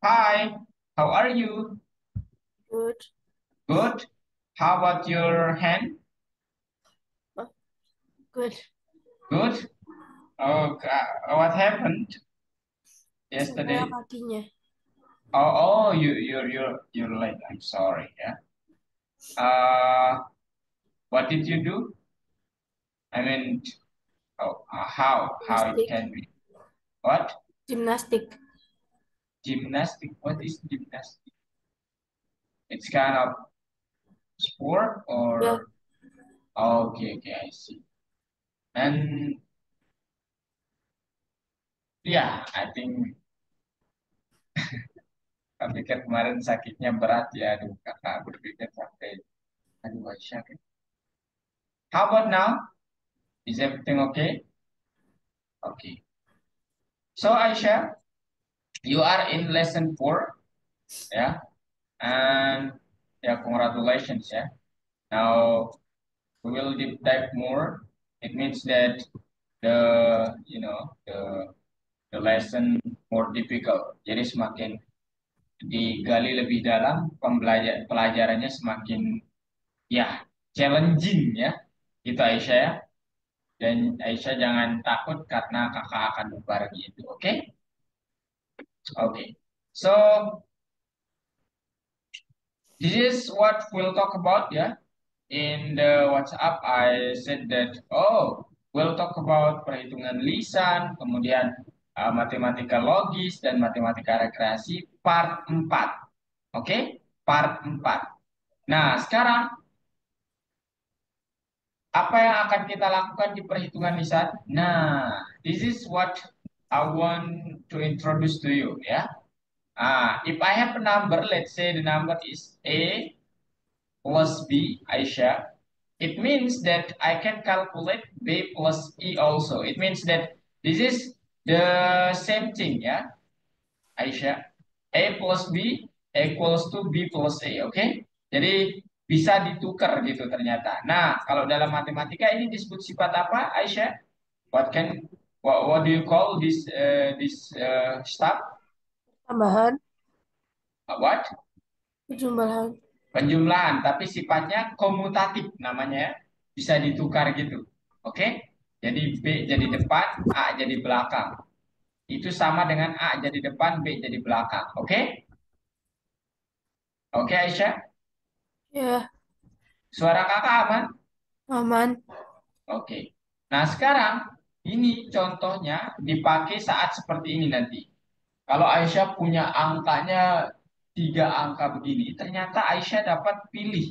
Hi, how are you? Good. Good. How about your hand? Oh, good. Good. Oh, what happened Cedera yesterday? kakinya. You're late. I'm sorry. Yeah. What did you do? I mean, how it Gimnastik. can be? What? Gimnastik. Gymnastic. What is gymnastic? It's kind of sport Ya, or okay, okay, I see. And yeah, I think saya pikir kemarin sakitnya berat ya, aduh kakak berpikir sampai aduh Aisyah. How about now? Is everything okay? Okay. So Aisyah, you are in lesson 4, yeah, and yeah, congratulations, yeah. Now we will deep dive more. It means that the lesson more difficult. Jadi semakin digali lebih dalam, pelajarannya semakin ya challenging ya. Gitu Aisyah ya. Dan Aisyah jangan takut karena kakak akan berbagi itu, oke? Okay. So this is what we'll talk about, yeah. In the WhatsApp, I said that, oh, we'll talk about perhitungan lisan, kemudian matematika logis dan matematika rekreasi part 4. Oke? Part 4. Nah, sekarang apa yang akan kita lakukan di perhitungan lisan? Nah, this is what I want to introduce to you, ya. If I have a number, let's say the number is A plus B, Aisyah, it means that I can calculate B plus E also. It means that this is the same thing, ya, Aisyah. A plus B equals to B plus A, oke? Jadi bisa ditukar gitu ternyata. Nah, kalau dalam matematika ini disebut sifat apa, Aisyah? What can what do you call this stuff? tambahan, What? penjumlahan. Penjumlahan, tapi sifatnya komutatif namanya ya. Bisa ditukar gitu. Oke? Jadi B jadi depan, A jadi belakang. Itu sama dengan A jadi depan, B jadi belakang. Oke? Oke Aisyah? Ya, Suara kakak aman? aman. Oke. Nah sekarang ini contohnya dipakai saat seperti ini nanti. Kalau Aisyah punya angkanya 3 angka begini, ternyata Aisyah dapat pilih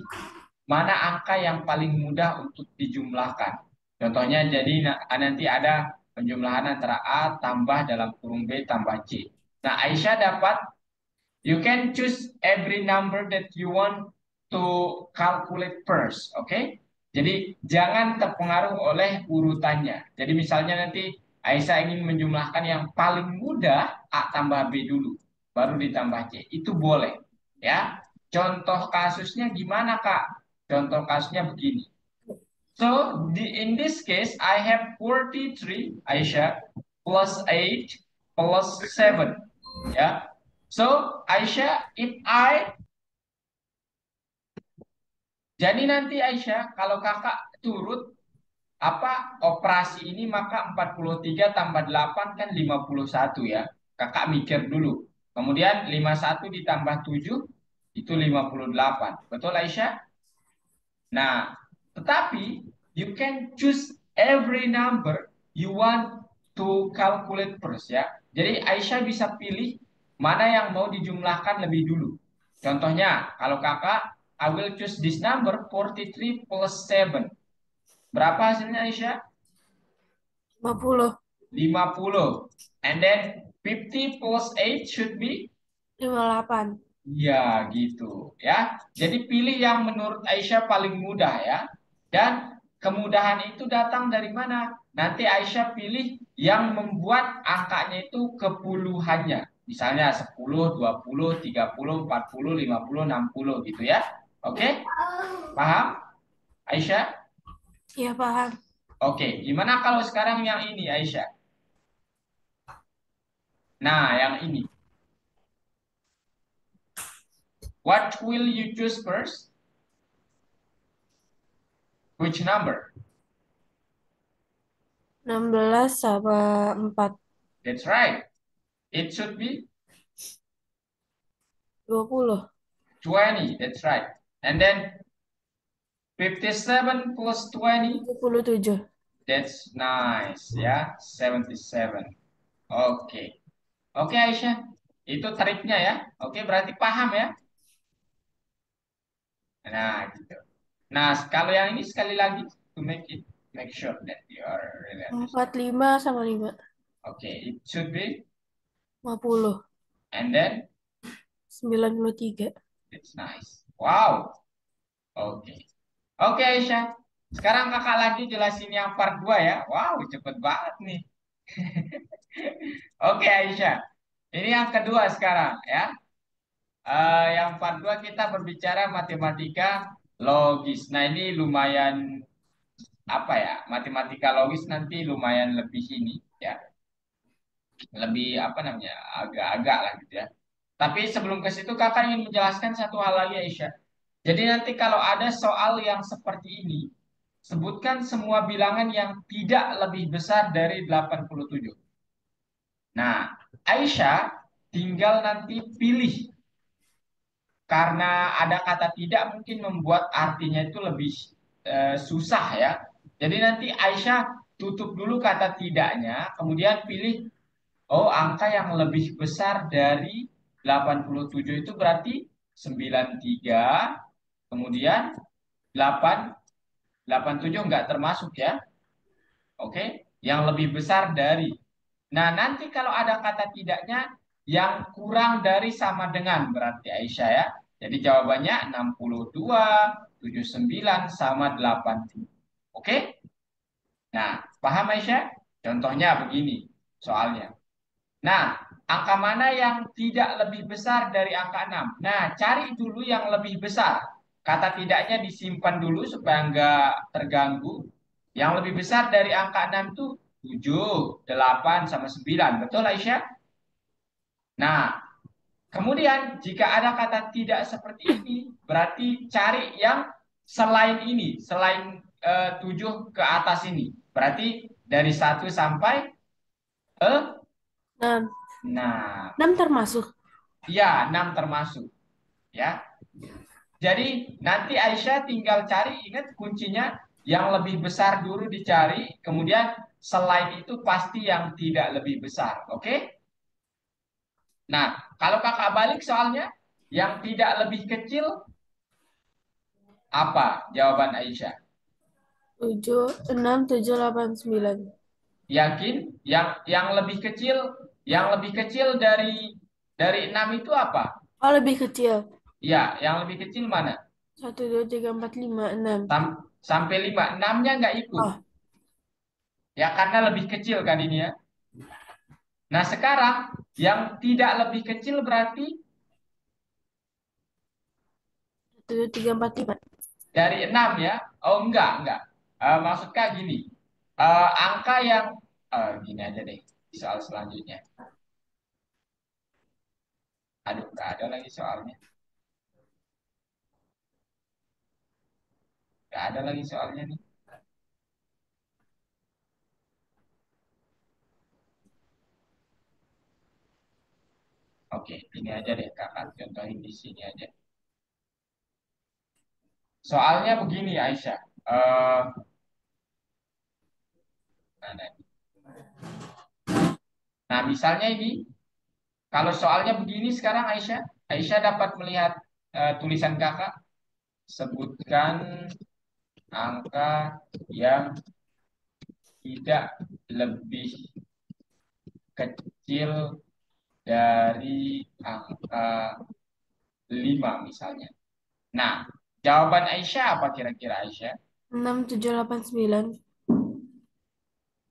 mana angka yang paling mudah untuk dijumlahkan. Contohnya jadi nanti ada penjumlahan antara A tambah dalam kurung B tambah C. Nah, Aisyah dapat, you can choose every number that you want to calculate first, oke? Jadi jangan terpengaruh oleh urutannya. Jadi misalnya nanti Aisyah ingin menjumlahkan yang paling mudah A tambah B dulu, baru ditambah C. Itu boleh, ya. Contoh kasusnya gimana, Kak? Contoh kasusnya begini. So in this case, I have 43, Aisyah, plus 8 plus 7. Ya. So, Aisyah, if I, jadi nanti Aisyah, kalau kakak turut apa operasi ini maka 43 tambah 8 kan 51 ya. Kakak mikir dulu. Kemudian 51 ditambah 7 itu 58. Betul Aisyah? Nah, tetapi you can choose every number you want to calculate first ya. Jadi Aisyah bisa pilih mana yang mau dijumlahkan lebih dulu. Contohnya, kalau kakak, I will choose this number 43 plus 7. Berapa hasilnya Aisyah? 50, 50. And then 50 plus 8 should be. 58. Ya, gitu ya. Jadi pilih yang menurut Aisyah paling mudah ya. Dan kemudahan itu datang dari mana? Nanti Aisyah pilih yang membuat angkanya itu kepuluhannya. Misalnya 10, 20, 30, 40, 50, 60 gitu ya. Oke? Paham Aisyah? Ya, paham. Oke, gimana kalau sekarang yang ini Aisyah? Nah, yang ini. What will you choose first? Which number? 16 sama 4. That's right. It should be 20. 20. That's right. And then 57 plus 20. 77. That's nice. Ya, 77. Oke. Oke, Aisyah. Itu triknya ya. Oke, berarti paham ya. Nah, gitu. Nah, kalau yang ini sekali lagi to make sure that you are really understand. 45 sama 5. Oke, it should be 50. and then 93. it's nice. Wow. Oke. Oke, Aisyah. Sekarang kakak lagi jelasin yang part 2 ya. Wow, cepet banget nih. Oke, Aisyah. Ini yang kedua sekarang ya. Yang part 2 kita berbicara matematika logis. Nah, ini lumayan apa ya? Matematika logis nanti lumayan lebih ini ya. Lebih apa namanya? Agak-agak lah gitu ya. Tapi sebelum ke situ kakak ingin menjelaskan satu hal lagi, Aisyah. Jadi nanti kalau ada soal yang seperti ini, sebutkan semua bilangan yang tidak lebih besar dari 87. Nah, Aisyah tinggal nanti pilih karena ada kata tidak mungkin membuat artinya itu lebih susah ya. Jadi nanti Aisyah tutup dulu kata tidaknya, kemudian pilih oh angka yang lebih besar dari 87 itu berarti 93, kemudian 8, 87 nggak termasuk ya. Oke, yang lebih besar dari. Nah, nanti kalau ada kata tidaknya yang kurang dari sama dengan berarti Aisyah ya. Jadi jawabannya 62, 79 sama 80. Oke? Nah, paham Aisyah? Contohnya begini soalnya. Nah, angka mana yang tidak lebih besar dari angka 6? Nah, cari dulu yang lebih besar. Kata tidaknya disimpan dulu supaya nggak terganggu. Yang lebih besar dari angka 6 itu 7, 8, sama 9. Betul, Aisyah? Nah, kemudian jika ada kata tidak seperti ini, berarti cari yang selain ini, selain 7 ke atas ini. Berarti dari 1 sampai 6. nah, 6 termasuk. ya 6 termasuk. Ya, jadi nanti Aisyah tinggal cari, ingat kuncinya yang lebih besar dulu dicari, kemudian selain itu pasti yang tidak lebih besar. Oke? Nah, kalau kakak balik soalnya, yang tidak lebih kecil apa jawaban Aisyah? 7, 6, 7, 8, 9. Yakin? Yang lebih kecil, yang lebih kecil dari 6 itu apa? Oh, lebih kecil. Ya, yang lebih kecil mana? 1, 2, 3, 4, 5, 6. Sampai 5. 6-nya nggak ikut. Oh, Ya, karena lebih kecil kan ini ya. Nah, sekarang yang tidak lebih kecil berarti 1, 2, 3, 4, 5. dari 6 ya. Oh, enggak. Maksud Kak gini. Angka yang gini aja deh soal selanjutnya. Aduh, nggak ada lagi soalnya. Nggak ada lagi soalnya nih. Oke, ini aja deh Kakak contohin di sini aja. Soalnya begini Aisyah. Mana? Nah, misalnya ini, kalau soalnya begini sekarang Aisyah, Aisyah dapat melihat tulisan kakak, sebutkan angka yang tidak lebih kecil dari angka 5 misalnya. Nah, jawaban Aisyah apa kira-kira Aisyah? 6, 7, 8, 9.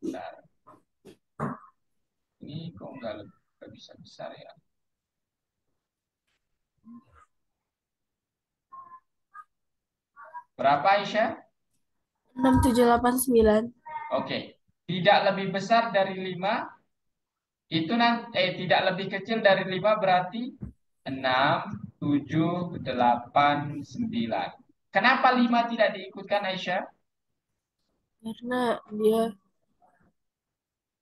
Bentar, ini kok nggak bisa besar ya? Berapa Aisyah? 6, 7, 8, 9. Oke, tidak lebih besar dari 5 itu nanti tidak lebih kecil dari 5 berarti 6, 7, 8, 9. Kenapa 5 tidak diikutkan Aisyah? Karena dia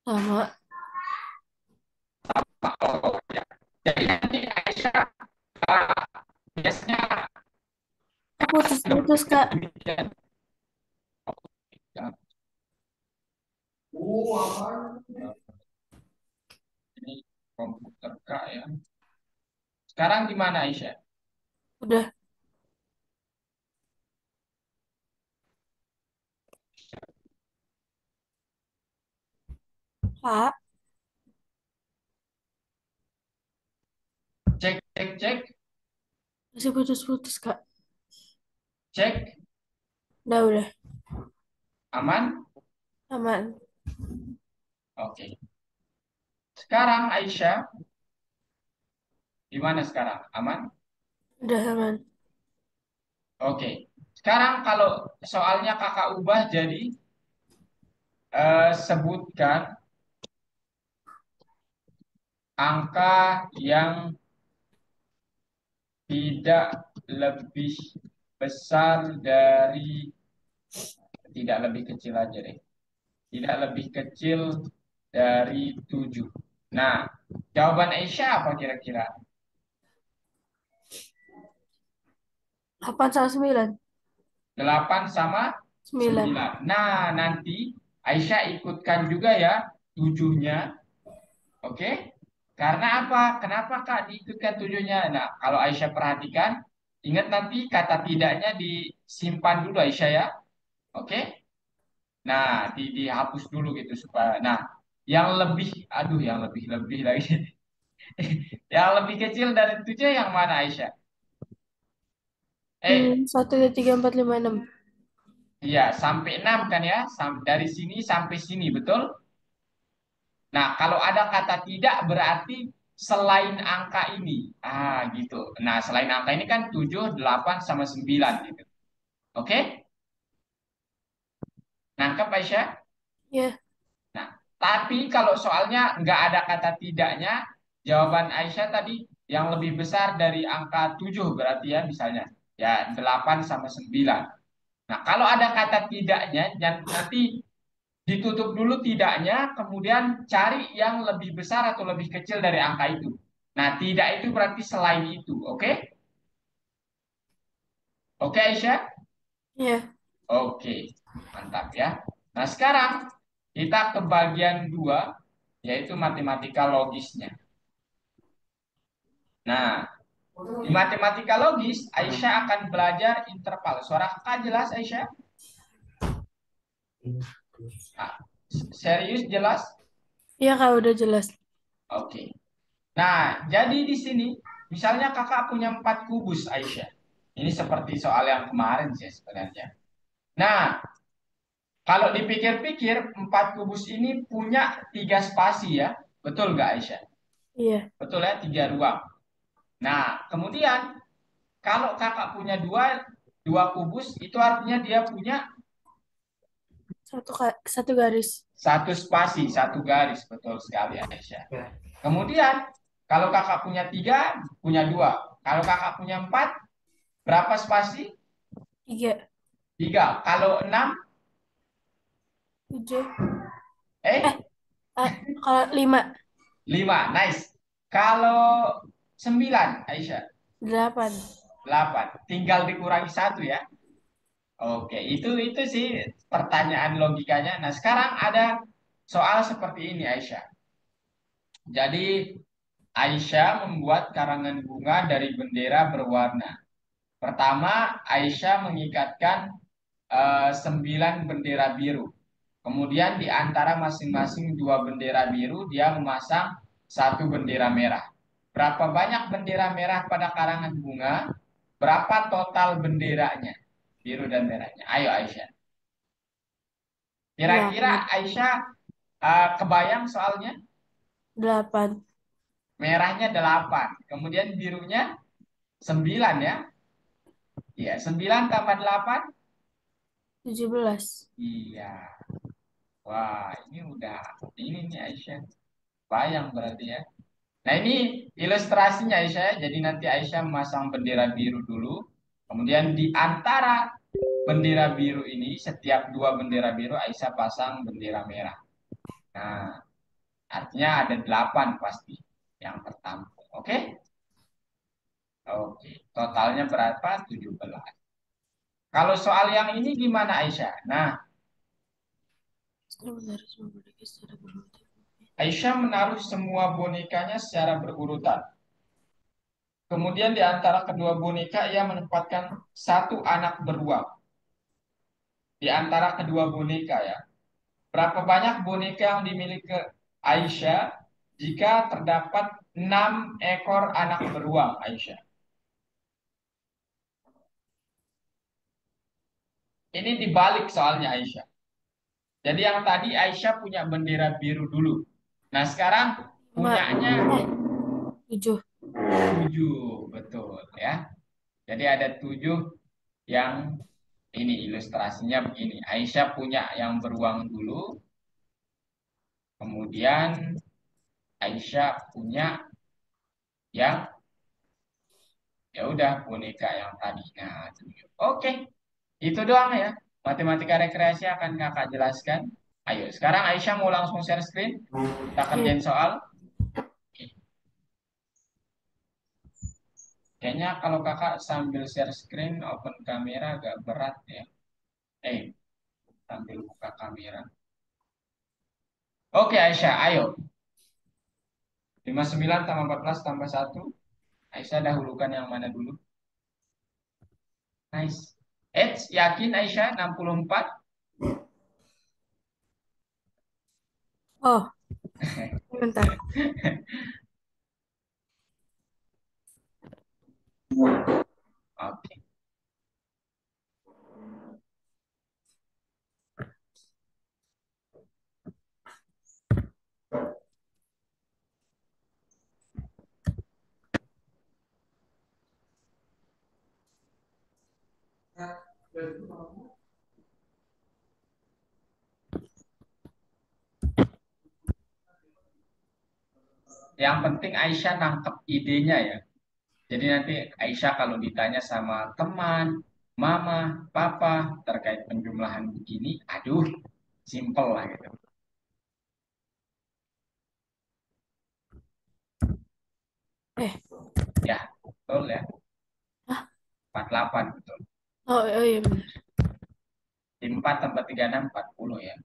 sama. Oh, ya. Jadi nanti Aisyah biasanya Oh, putus-putus, Kak. demikian. Ini komputer Kak ya. Sekarang gimana Aisyah? Udah, Kak. Cek, cek, cek, Masih putus-putus, Kak. cek. Udah. Aman? Aman. Oke. Sekarang Aisyah, gimana sekarang? Aman? Udah aman. Oke. Sekarang kalau soalnya kakak ubah jadi sebutkan angka yang tidak lebih besar dari, tidak lebih kecil aja deh. Tidak lebih kecil dari 7. Nah, jawaban Aisyah apa kira-kira? 8 sama 9. 8 sama 9. 9. Nah, nanti Aisyah ikutkan juga ya 7-nya. Oke? Karena apa? Kenapa Kak diikutkan 7-nya? Nah, kalau Aisyah perhatikan, ingat nanti kata tidaknya disimpan dulu Aisyah ya. Oke? Nah, dihapus dulu gitu supaya. Nah, yang lebih, aduh, yang lebih lagi. Yang lebih kecil dari 7 yang mana Aisyah? Eh, 1, 2, 3, 4, 5, 6. iya, sampai 6 kan ya? Dari sini sampai sini, betul? Nah, kalau ada kata tidak berarti selain angka ini. Ah, gitu. Nah, selain angka ini kan 7, 8, sama 9 gitu. Oke? Nangkep Aisyah? Ya, Nah, tapi kalau soalnya nggak ada kata tidaknya, jawaban Aisyah tadi yang lebih besar dari angka 7 berarti ya misalnya. Ya, 8 sama 9. Nah, kalau ada kata tidaknya, nanti ditutup dulu tidaknya, kemudian cari yang lebih besar atau lebih kecil dari angka itu. Nah, tidak itu berarti selain itu. Oke? Oke, Aisyah? ya. Oke, mantap ya. Nah, sekarang kita ke bagian dua, yaitu matematika logisnya. Nah, di matematika logis, Aisyah akan belajar interval. Suara kakak jelas, Aisyah? Nah, serius jelas? Iya, Kak, udah jelas. Oke. Nah, jadi di sini, misalnya kakak punya 4 kubus, Aisyah. Ini seperti soal yang kemarin sih sebenarnya. Nah, kalau dipikir-pikir, 4 kubus ini punya 3 spasi ya. Betul nggak, Aisyah? Iya. Betul ya, 3 ruang. Nah, kemudian kalau kakak punya dua kubus, itu artinya dia punya Satu garis. satu spasi, satu garis. Betul sekali, Aisyah. Kemudian, kalau kakak punya 3, punya 2. Kalau kakak punya 4, berapa spasi? 3. 3. Kalau 6, 7. Eh, eh ah, kalau 5. 5. Nice. Kalau 9, Aisyah, 8. 8. Tinggal dikurangi satu ya. Oke, itu sih pertanyaan logikanya. Nah, sekarang ada soal seperti ini, Aisyah. Jadi, Aisyah membuat karangan bunga dari bendera berwarna. Pertama, Aisyah mengikatkan 9 bendera biru. Kemudian di antara masing-masing dua bendera biru, dia memasang satu bendera merah. Berapa banyak bendera merah pada karangan bunga? Berapa total benderanya? Biru dan merahnya. Ayo Aisyah. Kira-kira 8. Aisyah kebayang soalnya? 8. Merahnya 8. Kemudian birunya 9 ya. Iya, 9 tambah 8. 17. Iya. Wah, ini udah ini nih Aisyah. Bayang berarti ya. Nah, ini ilustrasinya Aisyah, ya. Jadi nanti Aisyah memasang bendera biru dulu. Kemudian di antara bendera biru ini, setiap dua bendera biru Aisyah pasang bendera merah. Nah, artinya ada 8 pasti yang tertampung. Oke? Oke. Totalnya berapa? 17. Kalau soal yang ini gimana Aisyah? Nah, Sebentar, sebentar, secara berurutan. Aisyah menaruh semua bonekanya secara berurutan. Kemudian di antara kedua boneka ia menempatkan satu anak beruang. Di antara kedua boneka ya. Berapa banyak boneka yang dimiliki Aisyah jika terdapat 6 ekor anak beruang Aisyah? Ini dibalik soalnya Aisyah. Jadi yang tadi Aisyah punya bendera biru dulu. Nah sekarang Mbak, punyanya 7. 7, betul ya. Jadi ada 7 yang ini ilustrasinya begini. Aisyah punya yang beruang dulu, kemudian Aisyah punya yang ya udah boneka yang tadi. Nah, 7. Oke, itu doang ya. Matematika rekreasi akan kakak jelaskan. Ayo, sekarang Aisyah mau langsung share screen. Kita Oke. kerjain soal. Oke. Kayaknya kalau kakak sambil share screen, open kamera agak berat ya. Eh, sambil buka kamera. Oke Aisyah, ayo. 59 tambah 14 tambah 1. Aisyah dahulukan yang mana dulu? Nice. Yakin Aisyah 64? Oh, sebentar. Oke. Yang penting Aisyah nangkep idenya ya. Jadi nanti Aisyah kalau ditanya sama teman, mama, papa terkait penjumlahan begini, aduh, simple lah gitu. Eh, Ya, betul ya. ah, 48 betul. oh, oh iya benar. 4 tambah 36, 40 ya.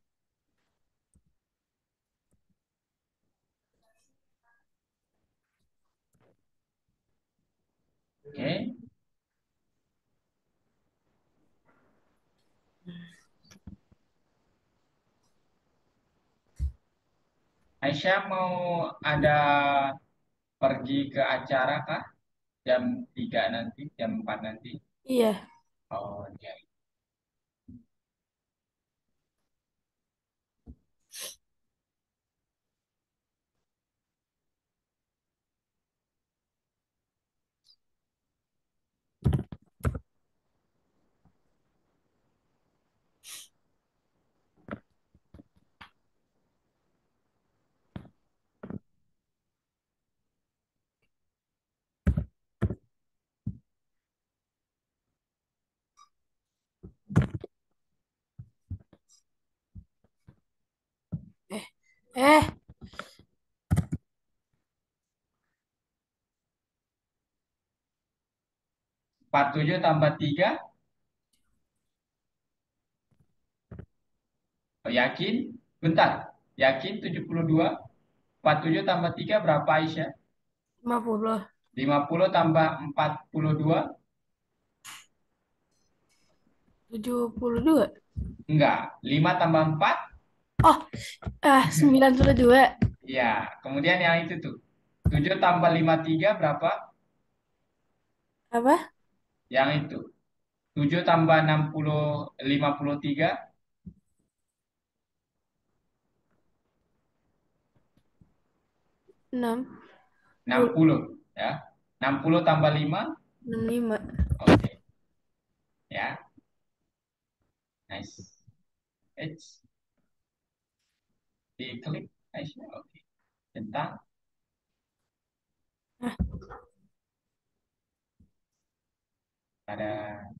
Oke. Aisyah mau ada pergi ke acara kah? Jam 3 nanti, jam 4 nanti. Iya. Oh, ya. Eh, eh, 47 tambah 3, oh, yakin? Bentar, yakin 72? 47 tambah 3 berapa Aisyah? 50. 50 tambah 42? 72. Enggak. 5 tambah 4? Oh, 92. Ya, kemudian yang itu tuh. 7 tambah 53 berapa? Apa? Yang itu. 7 tambah 60, 53? 60. 60 ya. 60 tambah 5? 65. Oke, ya. Nice. It's diklik Aisyah. Oke. Centang. Hah? Ada.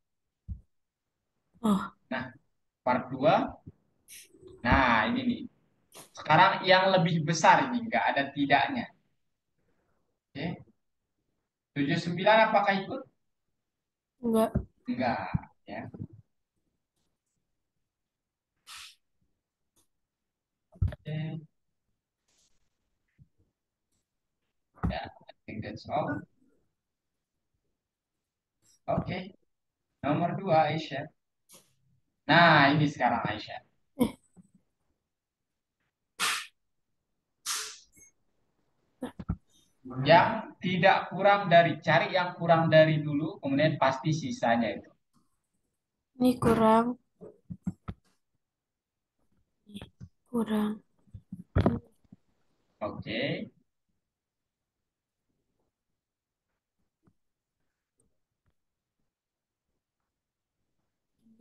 Oh, Nah, part 2. Nah, ini nih. Sekarang yang lebih besar ini, nggak ada tidaknya. Oke. 79 apakah ikut? enggak. Enggak. Ya. Oke. Ya, I think that's all. Oke. Nomor 2, Aisyah. Nah, ini sekarang Aisyah. Eh, Yang tidak kurang dari, cari yang kurang dari dulu, kemudian pasti sisanya itu. ini kurang. Kurang. Oke.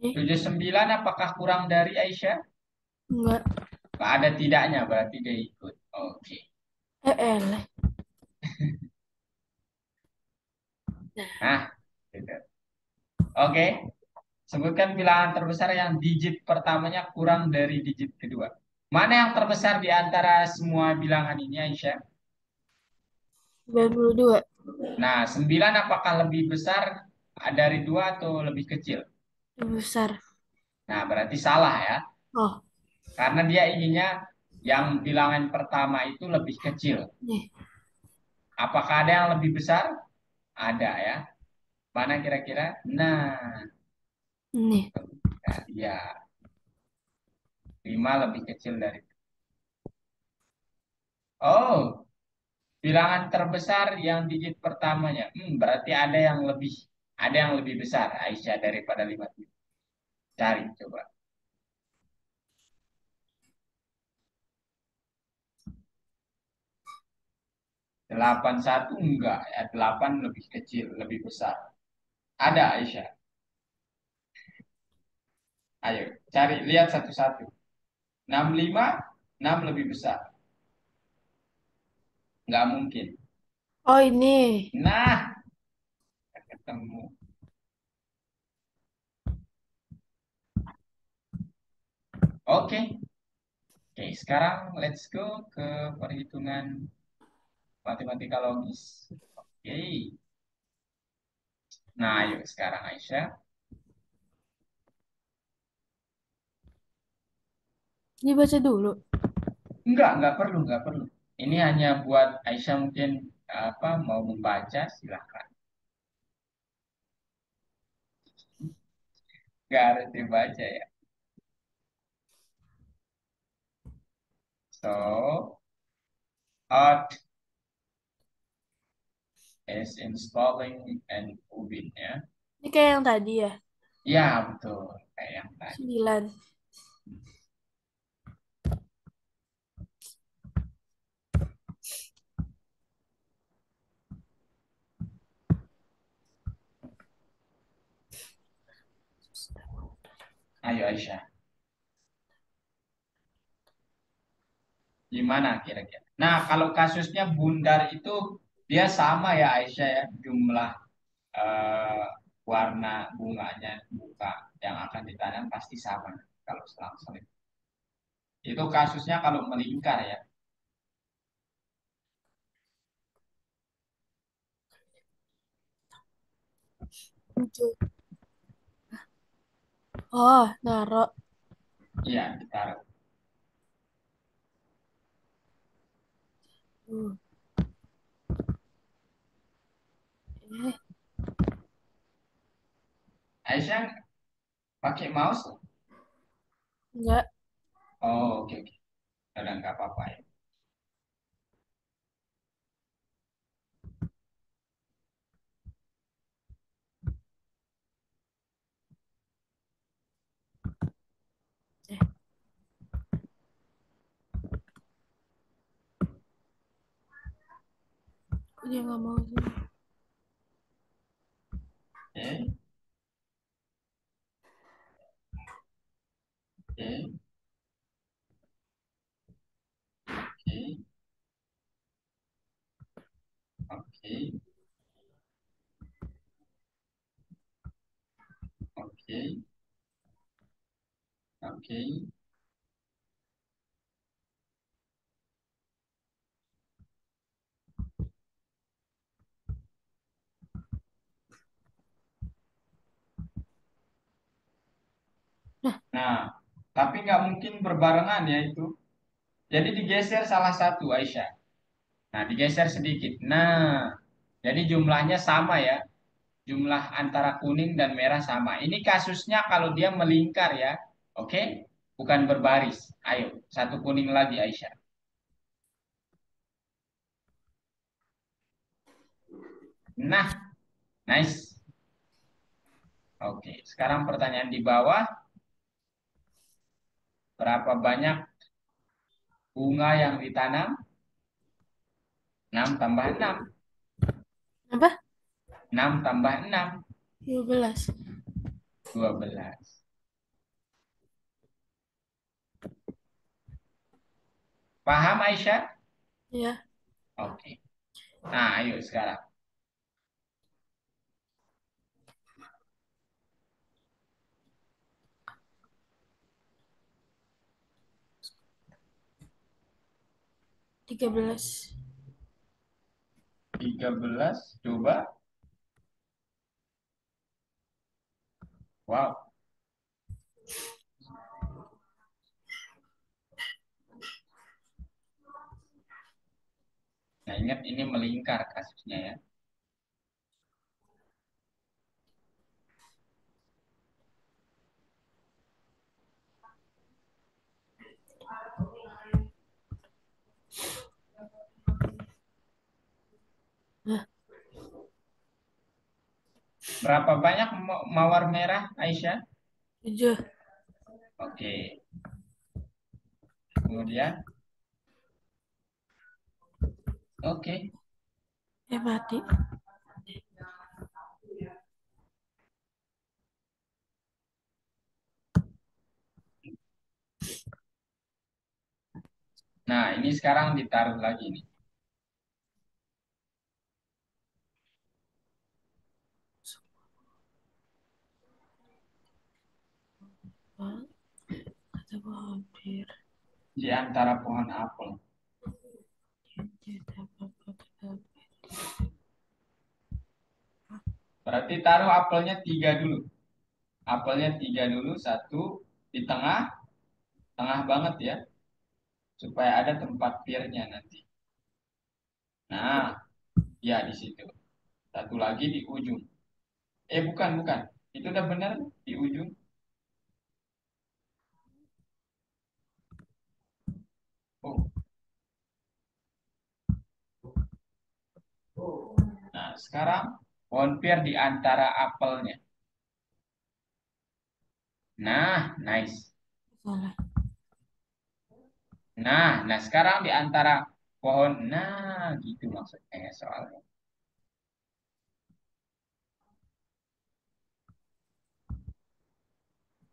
Ini 79 apakah kurang dari Aisyah? enggak. Nggak ada tidaknya, berarti dia ikut. Oke. Lah. Nah, Nah, gitu. Oke. Sebutkan bilangan terbesar yang digit pertamanya kurang dari digit kedua. Mana yang terbesar di antara semua bilangan ini, Aisyah? 92. Nah, 9 apakah lebih besar dari 2 atau lebih kecil? Lebih besar. Nah, berarti salah ya. Oh, Karena dia inginnya yang bilangan pertama itu lebih kecil. nih. Apakah ada yang lebih besar? Ada ya. Mana kira-kira? Nah, Nih. ya, 5 lebih kecil dari. Oh, bilangan terbesar yang digit pertamanya. Berarti ada yang lebih besar Aisyah daripada 5. Cari coba. 81 enggak ya, 8 lebih kecil, lebih besar. Ada Aisyah. Ayo, cari lihat satu-satu. 65, 6 lebih besar. Nggak mungkin. Oh, ini. Nah, ketemu. Oke. Oke, sekarang let's go ke perhitungan matematika logis. Oke. Nah, ayo sekarang Aisyah. Dibaca dulu. Enggak perlu, enggak perlu. Ini hanya buat Aisyah mungkin apa mau membaca silahkan. Enggak harus dibaca ya. So, art is installing an ubin ya. Ini kayak yang tadi ya. Ya, betul. Kayak yang tadi. 9. Ayo Aisyah. Gimana kira-kira? Nah, kalau kasusnya bundar itu dia sama ya Aisyah ya, jumlah eh, warna bunganya buka yang akan ditanam pasti sama kalau selang-seling. Itu kasusnya kalau melingkar ya. 7. Oh, naruh. Iya, ditaruh. Uh, eh, Aisyah pakai mouse? enggak. Oh, oke oke. Udah nggak apa-apa ya. Eh, kok dia nggak mau sih? Oke, oke, oke, oke. oke. Nah, Nah, tapi nggak mungkin berbarengan ya itu. Jadi digeser salah satu Aisyah. Nah, digeser sedikit. Nah, jadi jumlahnya sama ya. Jumlah antara kuning dan merah sama. Ini kasusnya kalau dia melingkar ya. Oke? Bukan berbaris. Ayo, satu kuning lagi Aisyah. Nah, nice. Oke, sekarang pertanyaan di bawah. Berapa banyak bunga yang ditanam? 6 tambah 6. apa? 6 tambah 6. 12. 12. Paham Aisyah? Ya, Oke. Nah, ayo sekarang. 13. 13. Coba. Wow. Nah, ingat ini melingkar kasusnya ya. Nah, Berapa banyak mawar merah Aisyah? 7. Oke. Kemudian, oke. Mati. Nah, ini sekarang ditaruh lagi nih. Bang, kata gua hampir. Di antara pohon apel. Tidak apa-apa. Berarti taruh apelnya 3 dulu. Apelnya 3 dulu, satu di tengah, tengah banget ya, supaya ada tempat piernya nanti. Nah, ya di situ. Satu lagi di ujung. Bukan, bukan. Itu udah benar di ujung. Oh, nah sekarang pohon pier di antara apelnya. Nah, nice. Salah. Nah sekarang di antara pohon. Nah, gitu maksudnya ya soalnya.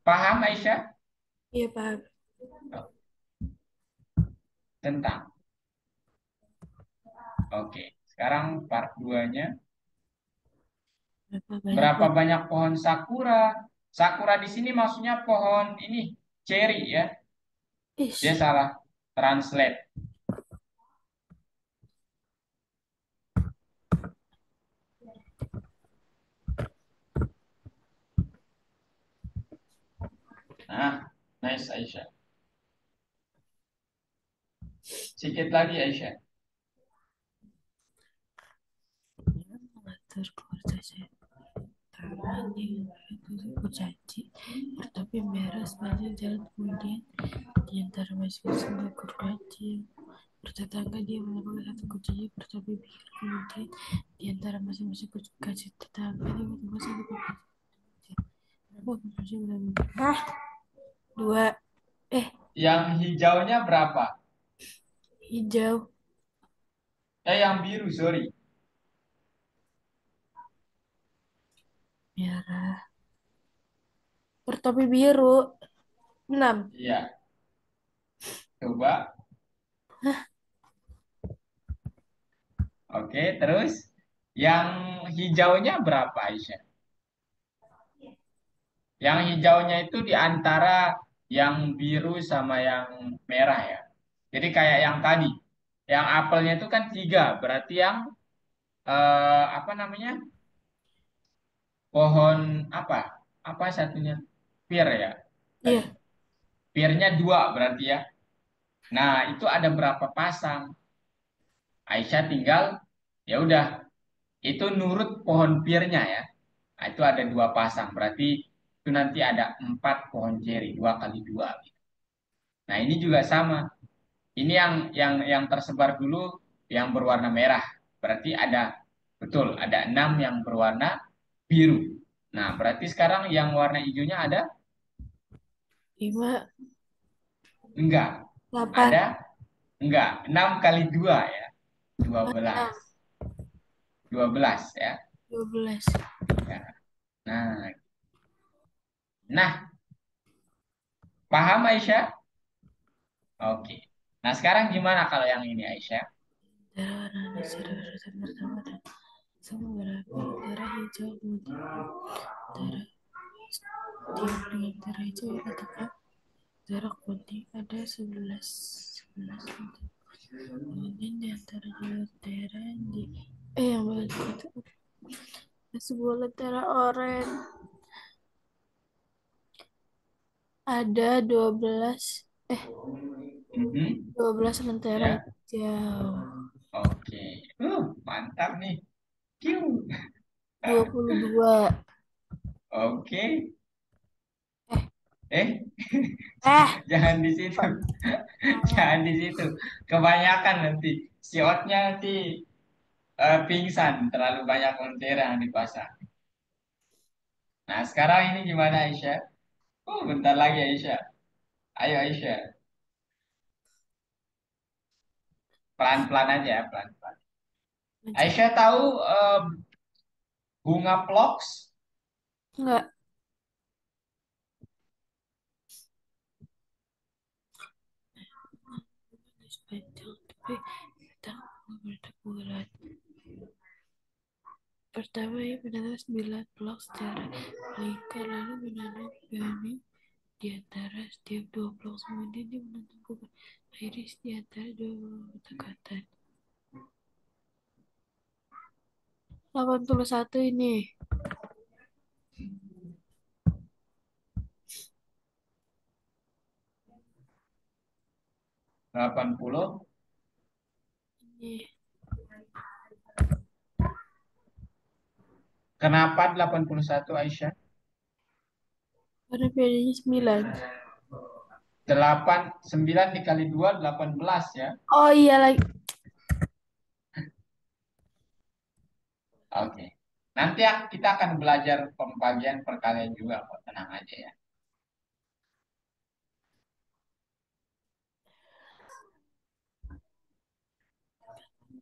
Paham Aisyah? Iya, paham. Oh, tentang. Oke, sekarang part 2-nya. Berapa banyak Berapa buat banyak pohon sakura? Sakura di sini maksudnya pohon ini cherry ya. Dia is? salah translate. Nah, nice Aisyah. Sedikit lagi Aisyah. Mengatur keluarga saya. Taman yang itu berjanji. Tetapi merah sepanjang jalan kemudian di antara masing-masing dua kurcaci bertetangga dia melakukan satu kucingnya bertopi biru kemudian di antara masing-masing kurcaci tetangga dia melakukan satu kurcaci berapa kurcaci berapa dua Yang hijaunya berapa? hijau Yang biru, sorry. merah bertopi biru 6. Iya, coba. Oke, terus yang hijaunya berapa Aisyah? Yang hijaunya itu di antara yang biru sama yang merah ya. Jadi kayak yang tadi, yang apelnya itu kan tiga, berarti yang apa namanya? Pohon apa? Apa satunya? Pir ya tadi. Iya, Pirnya dua berarti ya. Nah, itu ada berapa pasang? Aisyah tinggal ya udah itu nurut pohon pirnya ya. Nah, itu ada dua pasang berarti itu nanti ada empat pohon ceri dua kali dua. Nah, ini juga sama. Ini yang tersebar dulu yang berwarna merah. Berarti ada betul ada enam yang berwarna biru. Nah, berarti sekarang yang warna hijaunya ada 5, enggak? 8, Ada enggak? Enam kali dua ya, dua 6, belas, 12 ya. 12. Ya. Nah, nah, paham Aisyah? Oke. Nah, sekarang gimana kalau yang ini Aisyah? Darah warna dasar urutan pertama dan sama berapi darah hijau kemudian darah setiap dengan darah hijau yang tepat darah kuning ada 11 kemudian di antara dua darah di yang bagus itu ada sebuah darah oranye ada 12 eh Mhm. 12 lentera Ya, hijau oke. Mantap nih. Kiu. 22 Oke. eh Eh, eh jangan di situ. salah Jangan di situ. Kebanyakan nanti. Si otnya nanti pingsan. Terlalu banyak lentera yang dipasang. Nah, sekarang ini gimana Aisyah? Oh, bentar lagi Aisyah. Ayo Aisyah. Pelan-pelan aja ya, pelan-pelan. aja Aisyah tahu bunga ploks? enggak panjang tapi tak berdeburan. Pertama, ia menanam 9 blok secara lingkar, lalu menanam benih di antara setiap 2 blok. Kemudian dia menanam bunga iris di antara 2 blok berdekatan. 81 ini. 80. Ini. Kenapa 81 Aisyah? Karena bedanya 9. 9 dikali 2 18 ya. Oh iya lagi. Oke. Nanti kita akan belajar pembagian perkalian juga kok, tenang aja ya.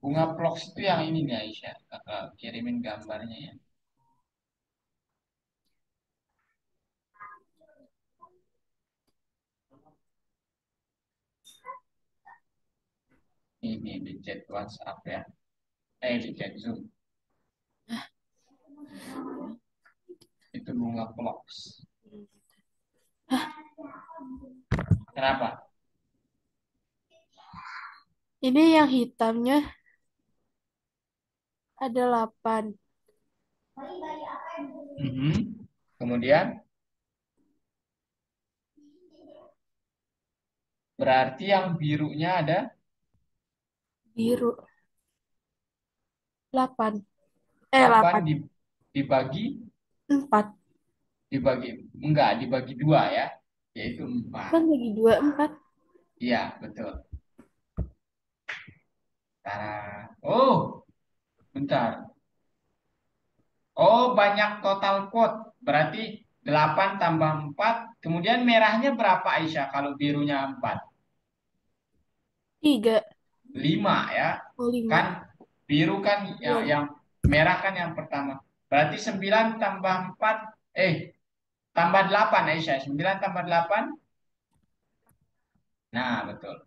Bunga ploks itu yang ini nih Aisyah. Kakak kirimin gambarnya ya. Ini di chat WhatsApp ya. Di chat Zoom. Itu bunga ploks. Kenapa? Ini yang hitamnya ada 8. Mhm. Kemudian berarti yang birunya ada Biru 8. 8 8. dibagi 4. dibagi enggak dibagi dua ya, yaitu 4. Kan bagi 2, 4. Iya, betul. Tara. Oh, bentar. Oh, banyak total quote. Berarti 8 tambah 4. Kemudian merahnya berapa Aisyah kalau birunya 4? 3. 5 ya. Oh, Kan 5. biru kan Iya. yang merah kan yang pertama. Berarti 9 tambah 4. Tambah 8 Aisyah. 9 tambah 8. Nah, betul.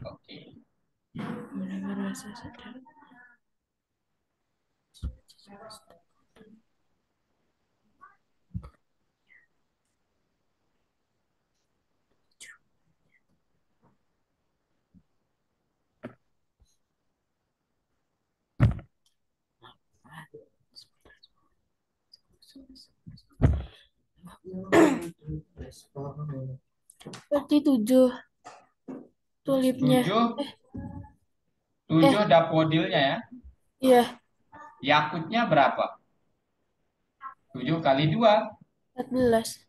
Oke. Benar-benar saya sedang Berarti 7 tulipnya. 7, Eh, 7 eh, daffodilnya ya. iya, Yakutnya berapa? 7 kali 2. 14.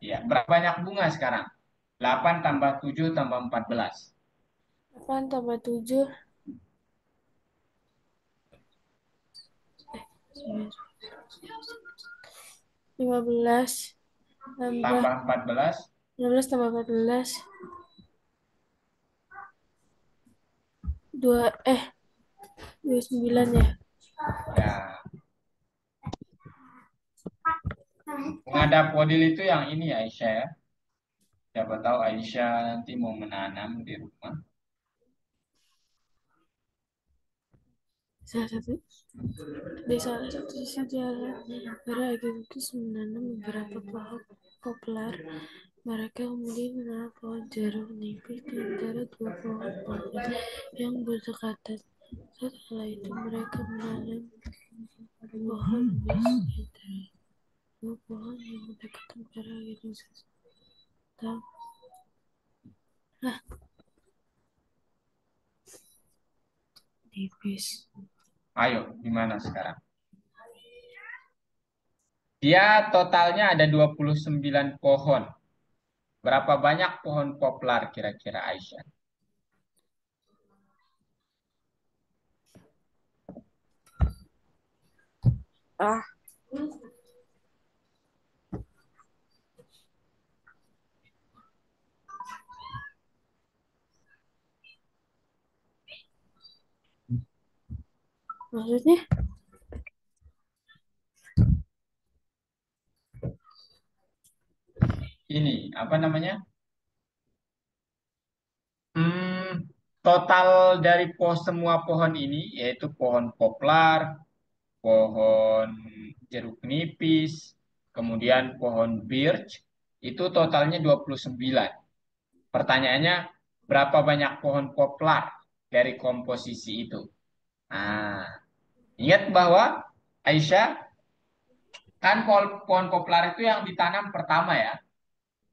Ya, berapa banyak bunga sekarang? 8 tambah 7 tambah 14. 8 tambah 7, 15 tambah Tambah 14. 15 tambah 14, 2 29 ya. Ya, bunga daffodil itu yang ini ya Aisyah ya. Siapa tahu Aisyah nanti mau menanam di rumah. Salah satu Di salah satu sisi jalan, para agentikus menanam beberapa pohon poplar. Mereka kemudian menanam pohon jeruk nipis di antara dua pohon pohon yang berdekatan. Setelah itu mereka menanam pohon bis di antara dua pohon yang berdekatan. Para agentikus tahu nipis. Ayo, gimana sekarang? Dia totalnya ada 29 pohon. Berapa banyak pohon poplar kira-kira Aisyah? Ah, maksudnya? Ini, apa namanya? Total dari semua pohon ini, yaitu pohon poplar, pohon jeruk nipis, kemudian pohon birch, itu totalnya 29. Pertanyaannya, berapa banyak pohon poplar dari komposisi itu? Nah, ingat bahwa Aisyah, kan pohon poplar itu yang ditanam pertama ya.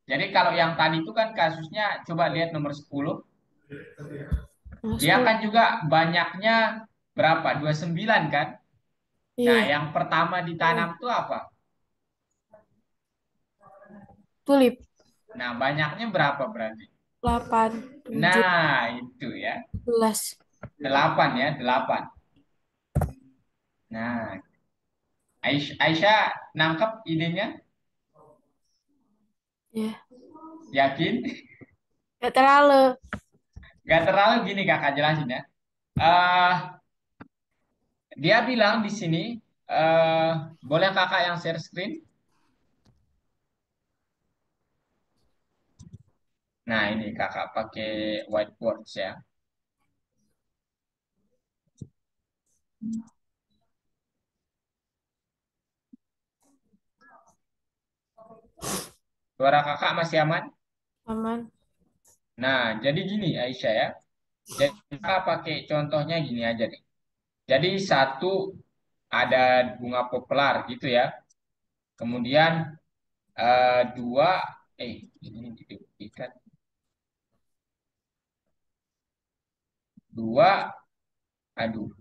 Jadi kalau yang tadi itu kan kasusnya, coba lihat nomor 10. Dia Masuk. kan juga banyaknya berapa? 29 kan? Nah, Iya. yang pertama ditanam Oh, tuh apa? tulip. Nah, banyaknya berapa berarti? 8, 7, Nah, itu ya. 11. 8 ya, 8. Nah, Aisyah nangkep idenya? Ya. Yakin? Gak terlalu. Gak terlalu gini kakak jelasin ya. eh Dia bilang di sini, eh boleh kakak yang share screen? Nah, ini kakak pakai whiteboard ya. Suara kakak masih aman? Aman. Nah, jadi gini Aisyah ya. Jadi kakak pakai contohnya gini aja nih. Jadi satu ada bunga poplar gitu ya. Kemudian dua, ini diduplikat. Dua, aduh,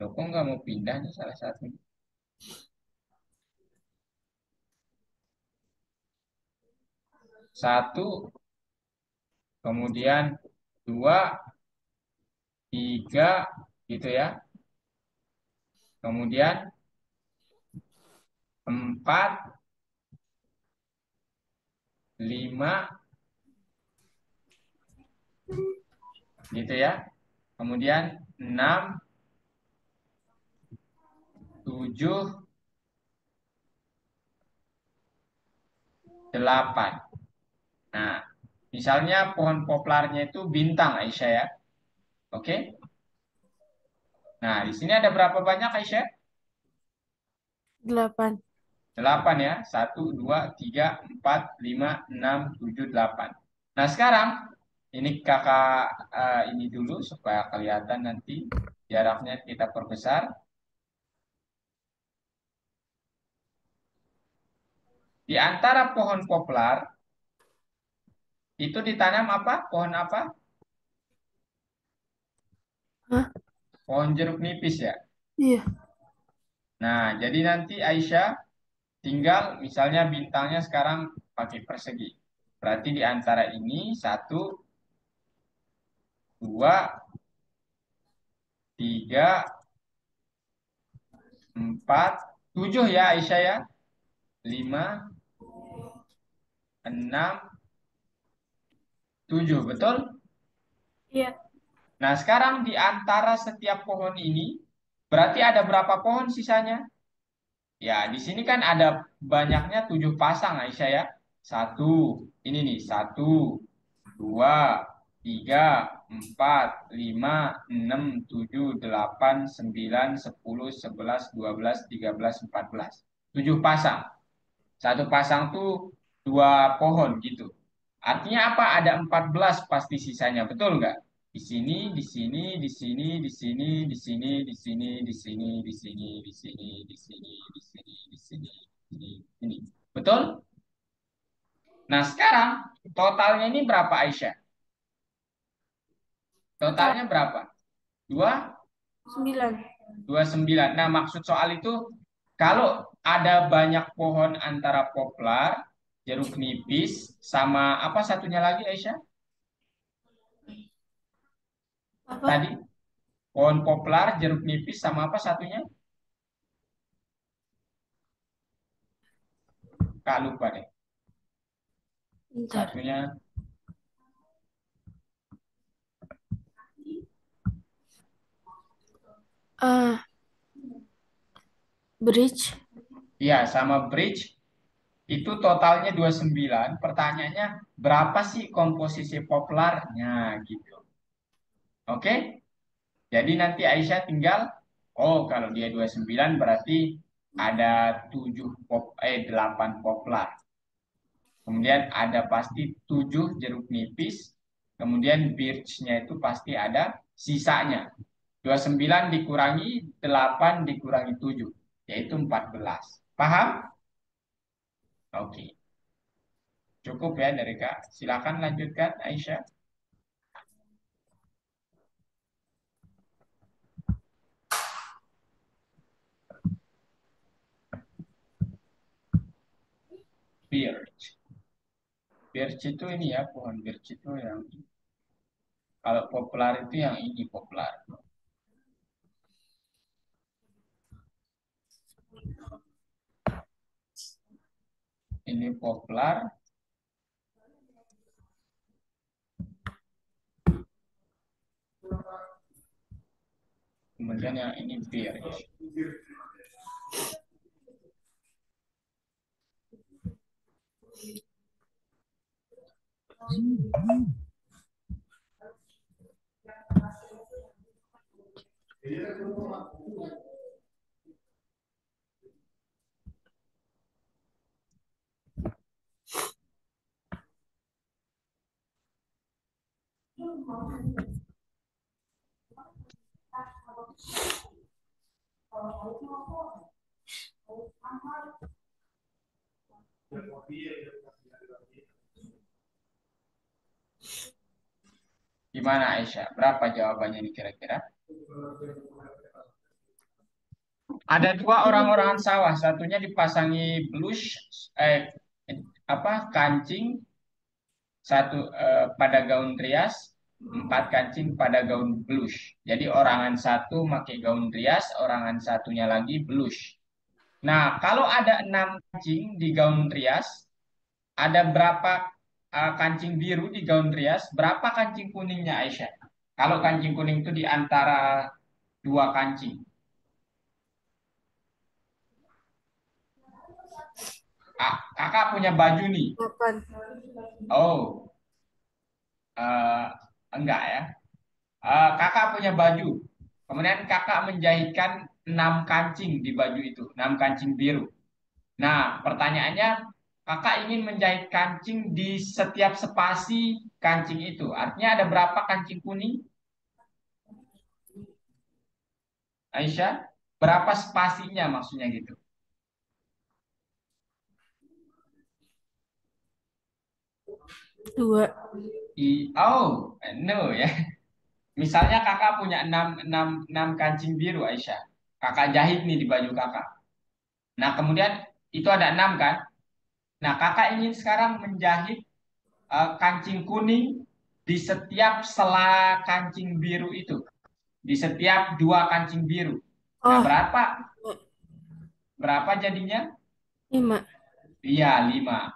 loh kok nggak mau pindah nih salah satu. Satu, kemudian dua, tiga, gitu ya. Kemudian empat, lima, gitu ya. Kemudian enam, tujuh, delapan. Nah, misalnya pohon poplarnya itu bintang Aisyah ya. Oke. Nah, di sini ada berapa banyak Aisyah? 8. 8 ya. Satu, dua, tiga, empat, lima, enam, tujuh, delapan. Nah, sekarang Ini kakak ini dulu supaya kelihatan nanti jaraknya kita perbesar. Di antara pohon poplar itu ditanam apa? Pohon apa? Hah? Pohon jeruk nipis ya. Iya. Nah, jadi nanti Aisyah tinggal misalnya bintangnya sekarang pakai persegi. Berarti di antara ini satu, dua, tiga, empat, tujuh ya Aisyah ya. Lima, enam, tujuh, betul? Iya. Nah, sekarang di antara setiap pohon ini, berarti ada berapa pohon sisanya? Ya, di sini kan ada banyaknya tujuh pasang Aisyah ya. Satu, ini nih, satu, dua, tiga, empat, lima, enam, tujuh, delapan, sembilan, sepuluh, sebelas, dua belas, tiga belas, empat belas. Tujuh pasang. Satu pasang tuh dua pohon gitu. Artinya apa? Ada 14 pasti sisanya, betul nggak? Di sini, di sini, di sini, di sini, di sini, di sini, di sini, di sini, di sini, di sini, di sini, di sini, di sini. Betul? Nah, sekarang totalnya ini berapa Aisyah? Total Totalnya berapa? Dua, 9. 29. Nah, maksud soal itu kalau ada banyak pohon antara poplar, jeruk nipis, sama apa satunya lagi Aisyah? Apa? Tadi pohon poplar, jeruk nipis, sama apa satunya? Kak lupa deh. Bentar. Satunya, Ah, bridge. ya sama bridge, itu totalnya 29. Pertanyaannya, berapa sih komposisi poplarnya gitu. Oke? Jadi nanti Aisyah tinggal, oh kalau dia 29 berarti ada 8 poplar. Kemudian ada pasti 7 jeruk nipis. Kemudian birch-nya itu pasti ada sisanya. 29 dikurangi 8 dikurangi 7, yaitu 14. Paham? Oke. Cukup ya dari Kak. Silakan lanjutkan Aisyah. Birch. Birch itu ini ya, pohon birch itu yang kalau populer itu yang ini populer. Ini populer, kemudian yang ini birch. Gimana Aisyah? Berapa jawabannya ini kira-kira? Ada dua orang-orangan sawah, satunya dipasangi blush, eh, apa kancing, satu pada gaun rias, empat kancing pada gaun blush. Jadi orangan satu pakai gaun rias, orangan satunya lagi blush. Nah, kalau ada 6 kancing di gaun rias, ada berapa kancing biru di gaun rias? Berapa kancing kuningnya Aisyah? Kalau kancing kuning itu di antara dua kancing. Kakak punya baju nih. 8. Oh, eh, enggak ya. Kakak punya baju. Kemudian kakak menjahitkan 6 kancing di baju itu, 6 kancing biru. Nah, pertanyaannya, Kakak ingin menjahit kancing di setiap spasi kancing itu. Artinya ada berapa kancing kuning, Aisyah? Berapa spasinya maksudnya gitu? Dua. Oh, no ya. Misalnya kakak punya 6 kancing biru, Aisyah. Kakak jahit nih di baju kakak. Nah, kemudian itu ada 6 kan? Nah, kakak ingin sekarang menjahit kancing kuning di setiap sela kancing biru itu. Di setiap 2 kancing biru. Nah, Oh, berapa? Berapa jadinya? lima. Iya, 5.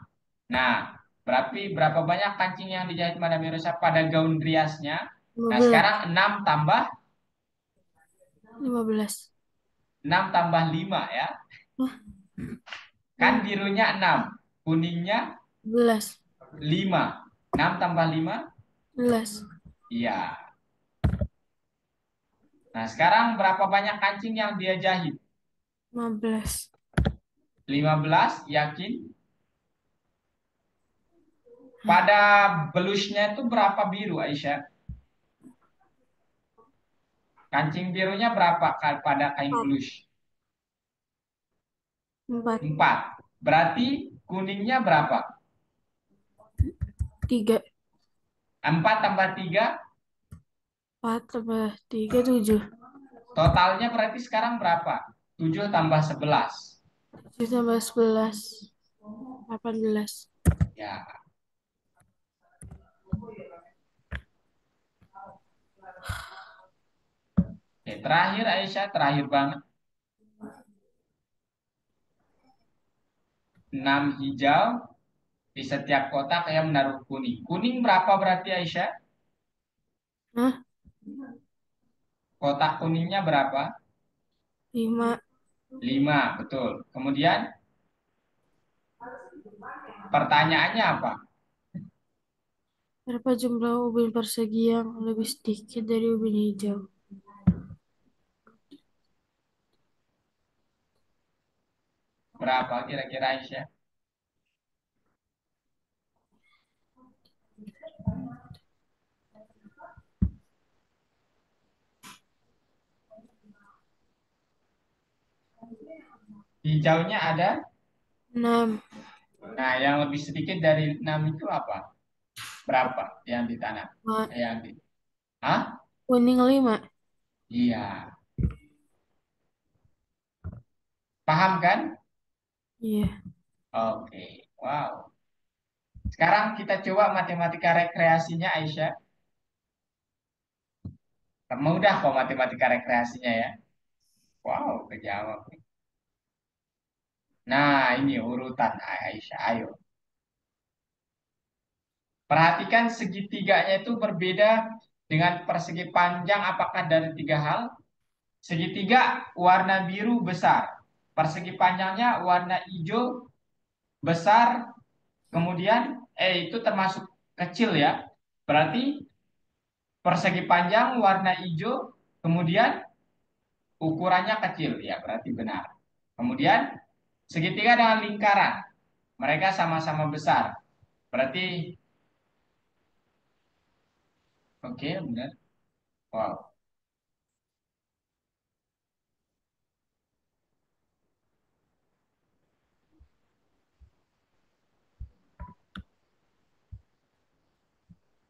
Nah, berarti berapa banyak kancing yang dijahit Madam Mirosa pada gaun riasnya? Lima Nah, belas. sekarang 6 tambah 15. 6 tambah 5 ya. Wah, Kan lima birunya 6, kuningnya belas. 5. 6 tambah 5? Belas. Iya. Nah, sekarang berapa banyak kancing yang dia jahit? 15. 15, yakin? Pada belusnya itu berapa biru, Aisyah? Kancing birunya berapa pada kain Empat. belus? Empat. 4. Berarti kuningnya berapa? Tiga. 4 tambah 3, Empat tambah tiga, tujuh. totalnya berarti sekarang berapa? 7 tambah 11. Tujuh tambah 11. 18. Ya, oke. Terakhir Aisyah, terakhir banget. 6 hijau di setiap kotak yang menaruh kuning. Kuning berapa berarti Aisyah? Hah? Kotak kuningnya berapa? Lima. 5, betul. Kemudian pertanyaannya apa? Berapa jumlah ubin persegi yang lebih sedikit dari ubin hijau? Berapa kira-kira Aisyah? Hijaunya ada. 6. Nah, yang lebih sedikit dari 6 itu apa? Berapa yang ditanam? Yang di... Hah? Kuning 5. Iya. Paham kan? Iya. Oke. Wow. Sekarang kita coba matematika rekreasinya Aisyah. Mudah kok matematika rekreasinya ya. Wow, kejawab. Nah, ini urutan Aisyah. Ayo. Perhatikan segitiganya itu berbeda dengan persegi panjang apakah dari 3 hal? Segitiga warna biru besar. Persegi panjangnya warna hijau besar. Kemudian, itu termasuk kecil ya. Berarti persegi panjang warna hijau. Kemudian ukurannya kecil. Ya, berarti benar. Kemudian segitiga dengan lingkaran. Mereka sama-sama besar. Berarti, oke, benar. Wow.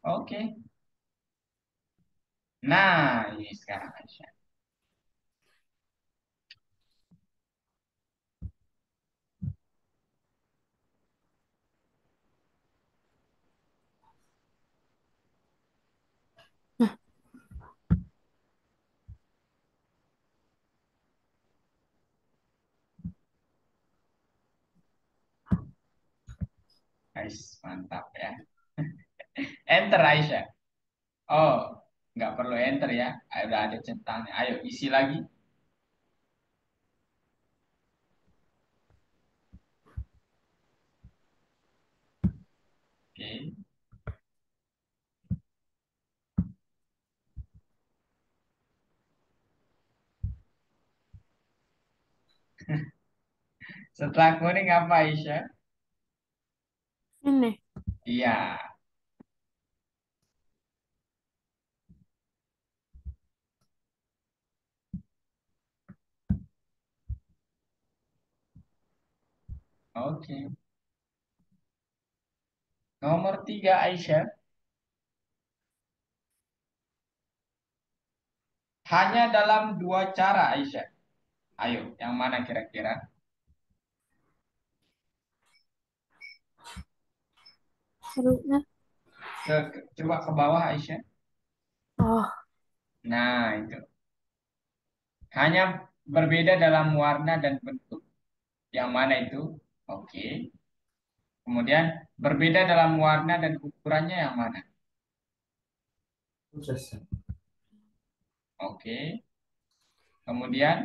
Oke. Nah, ini sekarang Aisyah. Nah, Guys, mantap ya. Enter Aisyah. Oh, nggak perlu enter ya. Udah ada centangnya. Ayo isi lagi. Oke. Setelah kuning apa Aisyah? Ini. Iya, oke. Nomor tiga, Aisyah. Hanya dalam dua cara, Aisyah. Ayo, yang mana kira-kira? Perutnya. Coba ke bawah, Aisyah. Oh, Nah, itu. Hanya berbeda dalam warna dan bentuk. Yang mana itu? Oke. Kemudian berbeda dalam warna dan ukurannya yang mana? Oke. Kemudian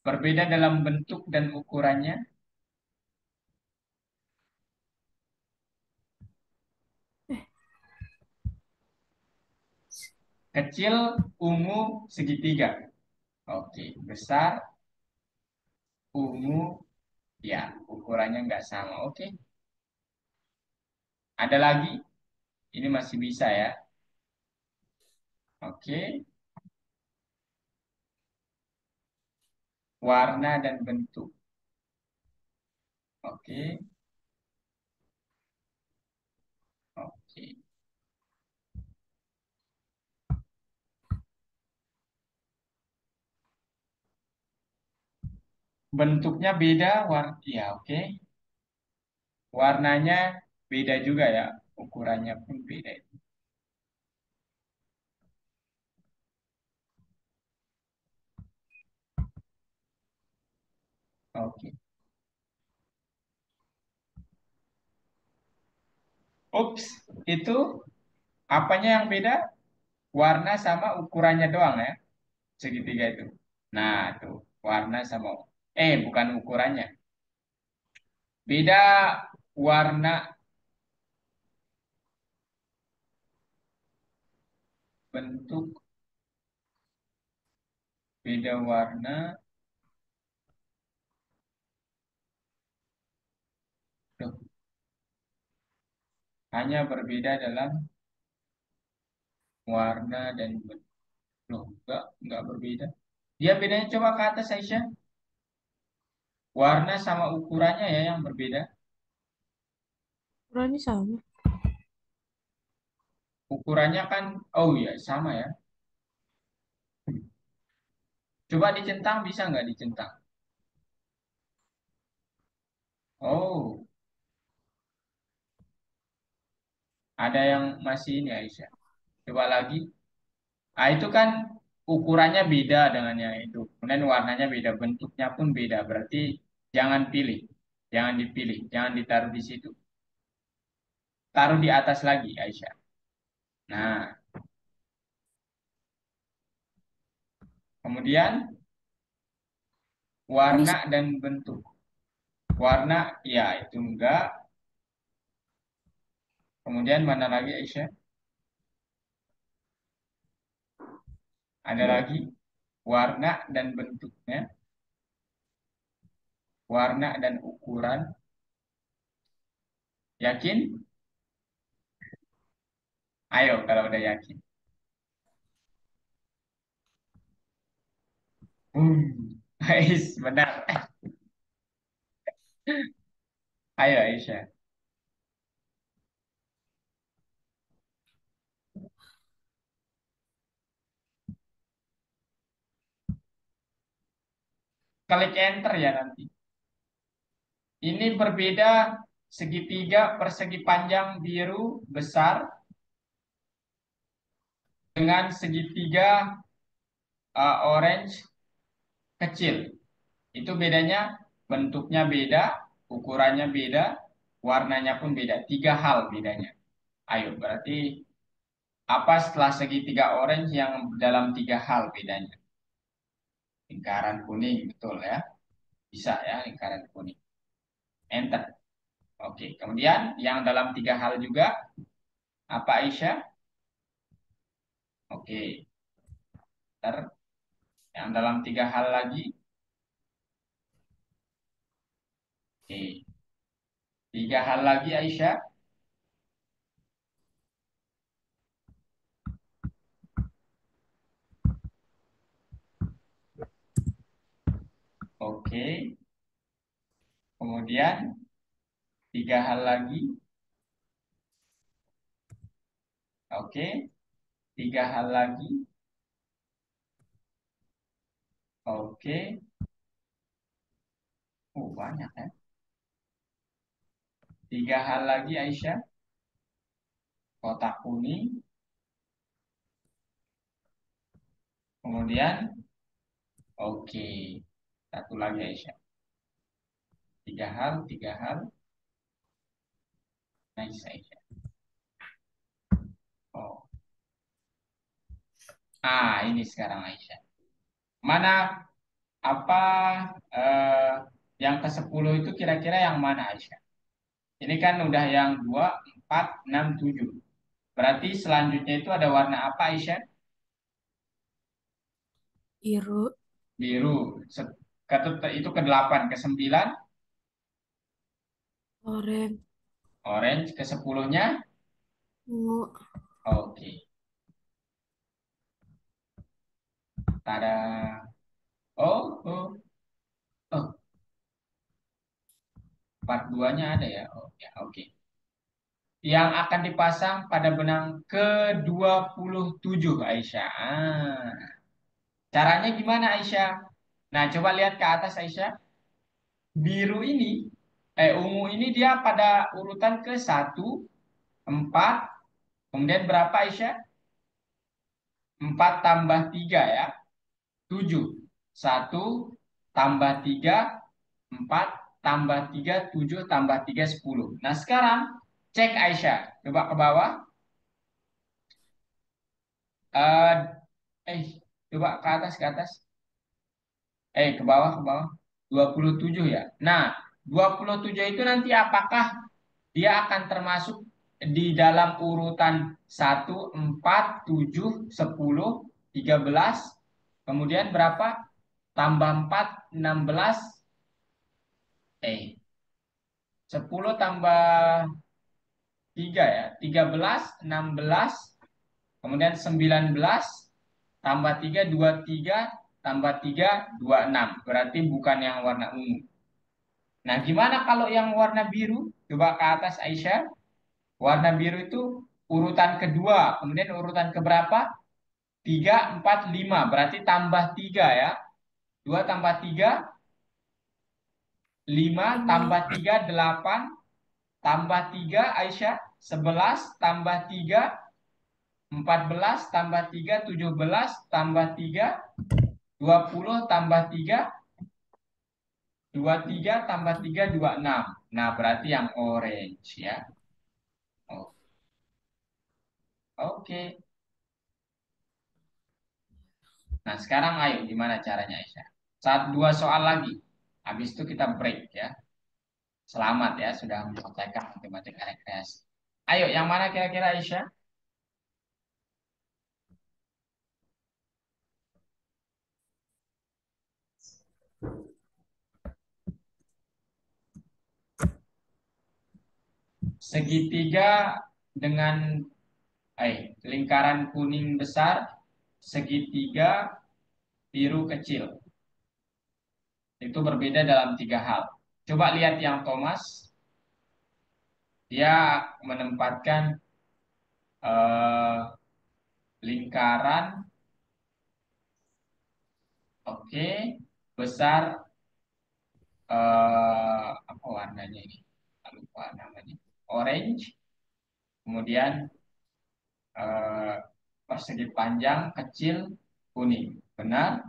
berbeda dalam bentuk dan ukurannya. Kecil, ungu, segitiga. Oke. Besar, ungu, ya. Ukurannya nggak sama. Oke. Ada lagi? Ini masih bisa ya. Oke. Warna dan bentuk. Oke. Oke. Bentuknya beda, ya oke. Warnanya beda juga ya. Ukurannya pun beda. Oke. Ups, itu apanya yang beda? Warna sama ukurannya doang ya, segitiga itu. Nah, tuh, warna sama bukan ukurannya. Beda warna, bentuk, beda warna, tuh, hanya berbeda dalam warna dan bentuk. Loh, enggak berbeda. Dia bedanya coba ke atas Aisyah. Warna sama ukurannya ya yang berbeda. ukurannya sama. Ukurannya kan, oh ya sama ya. Coba dicentang bisa nggak dicentang? Oh, ada yang masih ini Aisyah. Coba lagi. Ah itu kan ukurannya beda dengan yang itu. Kemudian warnanya beda, bentuknya pun beda. Berarti jangan pilih, jangan dipilih, jangan ditaruh di situ. Taruh di atas lagi Aisyah. Nah, kemudian Ini warna dan bentuk. Warna ya itu enggak. Kemudian mana lagi Aisyah? Ada lagi warna dan bentuknya, warna dan ukuran. Yakin? Ayo kalau udah yakin. Ais, benar. Ayo Aisyah. Klik enter ya nanti. Ini berbeda segitiga persegi panjang biru besar dengan segitiga orange kecil. Itu bedanya bentuknya beda, ukurannya beda, warnanya pun beda. Tiga hal bedanya. Ayo, berarti apa setelah segitiga orange yang dalam tiga hal bedanya? Lingkaran kuning, betul ya. Bisa ya, lingkaran kuning. Enter. Oke, kemudian yang dalam tiga hal juga, apa Aisyah? Oke, enter. Yang dalam tiga hal lagi, oke. Tiga hal lagi Aisyah. Oke. Kemudian tiga hal lagi. Oke. Tiga hal lagi. Oke. Banyak ya. Tiga hal lagi Aisyah. Kotak kuning. Kemudian, oke. Satu lagi Aisyah. Tiga hal, tiga hal. Nice Aisyah. Oh. Ini sekarang Aisyah. Mana apa eh, yang ke-10 itu kira-kira yang mana Aisyah? Ini kan udah yang 2, 4, 6, 7. Berarti selanjutnya itu ada warna apa Aisyah? Biru, Biru. Itu ke-8, ke-9 oranye, orange, ke-10-nya ungu, oke. Tada. Oh, 42-nya ada ya. Oh, ya, oke. Yang akan dipasang pada benang ke-27 Aisyah. Caranya gimana Aisyah? Nah, coba lihat ke atas Aisyah. Biru ini, ungu ini dia pada urutan ke 1, 4, kemudian berapa Aisyah? 4 tambah 3 ya, 7. 1 tambah 3, 4 tambah 3, 7 tambah 3, 10. Nah, sekarang cek Aisyah. Coba ke bawah. Eh, eh, Coba ke atas, ke atas. Ke bawah, ke bawah. 27 ya. Nah, 27 itu nanti apakah dia akan termasuk di dalam urutan 1, 4, 7, 10, 13, kemudian berapa? Tambah 4, 16, 10 tambah 3 ya, 13, 16, kemudian 19, tambah 3, 23, tambah 3, 26. Berarti bukan yang warna ungu. Nah, gimana kalau yang warna biru? Coba ke atas Aisyah. Warna biru itu urutan kedua, kemudian urutan keberapa? 3, 4, 5. Berarti tambah 3 ya. 2 tambah 3, 5 5, tambah 3, 8. Tambah 3 Aisyah, 11 tambah 3, 14 tambah 3, 17 tambah 3, 20 tambah 3, 23 tambah 3, 26. Nah, berarti yang orange ya. Oh, oke. Nah, sekarang ayo gimana caranya Aisyah? Dua soal lagi. Habis itu kita break ya. Selamat ya sudah menyelesaikan matematika rekreasi. Ayo, yang mana kira-kira Aisyah? Segitiga dengan lingkaran kuning besar, segitiga biru kecil. Itu berbeda dalam tiga hal. Coba lihat yang Thomas, dia menempatkan eh, lingkaran, oke, besar, apa warnanya ini? Lupa namanya. Orange, kemudian eh, persegi panjang, kecil, kuning. Benar.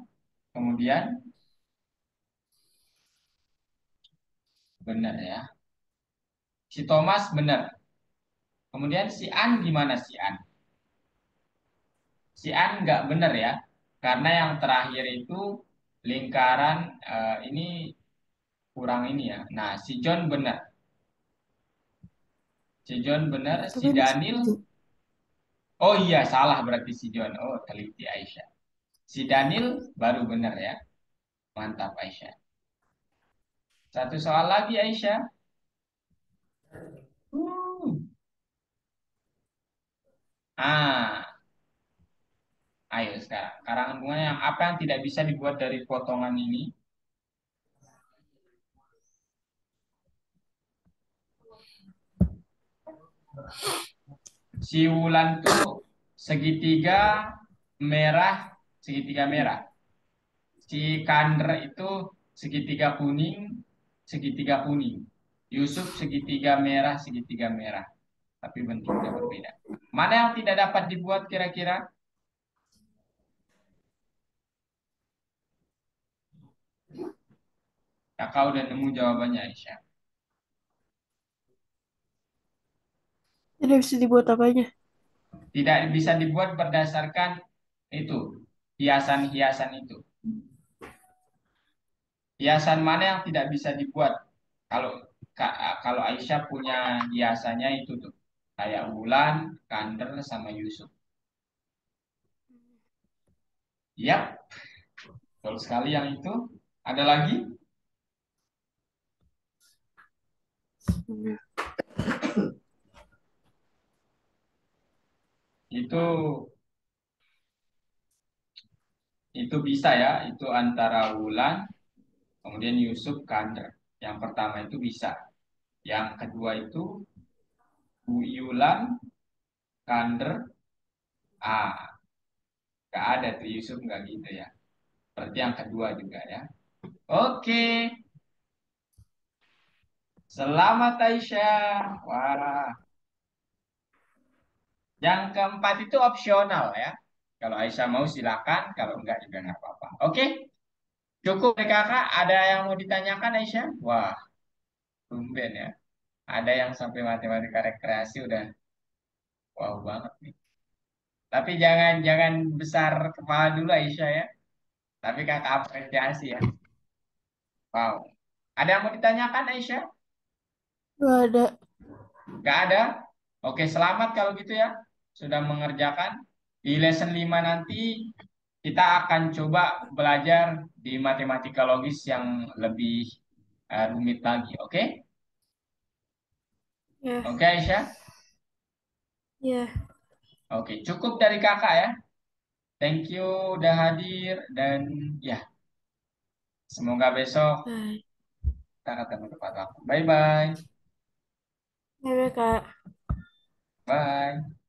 Kemudian benar ya. Si Thomas benar. Kemudian si An gimana si An? Si An nggak benar ya. Karena yang terakhir itu lingkaran ini kurang ini ya. Nah, si John benar. Si John benar. Si tapi masih Daniel, tujuh. oh iya salah berarti si John. Oh, teliti Aisyah. Si Daniel baru benar ya. Mantap Aisyah. Satu soal lagi Aisyah. Ah, ayo sekarang. Karangan bunga yang apa yang tidak bisa dibuat dari potongan ini? Si Wulan tuh segitiga merah, segitiga merah. Si Kander itu segitiga kuning, segitiga kuning. Yusuf segitiga merah, segitiga merah. Tapi bentuknya berbeda. Mana yang tidak dapat dibuat kira-kira? Kakak udah nemu jawabannya Aisyah. Tidak bisa dibuat apanya? Tidak bisa dibuat berdasarkan itu, hiasan-hiasan itu. Hiasan mana yang tidak bisa dibuat? Kalau kalau Aisyah punya hiasannya itu tuh, kayak Wulan, Kander, sama Yusuf. Yap, betul sekali yang itu. Ada lagi? Hmm. Itu itu bisa ya, itu antara Wulan, kemudian Yusuf, Kander. Yang pertama itu bisa. Yang kedua itu Yulan, Kander, gak ada tuh Yusuf nggak gitu ya. Berarti yang kedua juga ya. Oke, selamat Aisyah. Wah, yang keempat itu opsional ya. Kalau Aisyah mau silakan, kalau enggak juga nggak apa-apa. Oke, cukup dari kakak. Ada yang mau ditanyakan Aisyah? Wah, tumben ya. Ada yang sampai matematika rekreasi udah wow banget nih. Tapi jangan jangan besar kepala dulu Aisyah ya. Tapi kakak apresiasi ya. Wow. Ada yang mau ditanyakan Aisyah? Gak ada. Nggak ada? Oke, selamat kalau gitu ya. Sudah mengerjakan. Di lesson 5 nanti kita akan coba belajar di matematika logis yang lebih rumit lagi. Oke? Ya, Oke Aisyah? ya. Oke, cukup dari kakak ya. Thank you udah hadir dan ya, semoga besok Bye. kita ketemu tepat waktu. Bye-bye. Bye, Kak. Bye.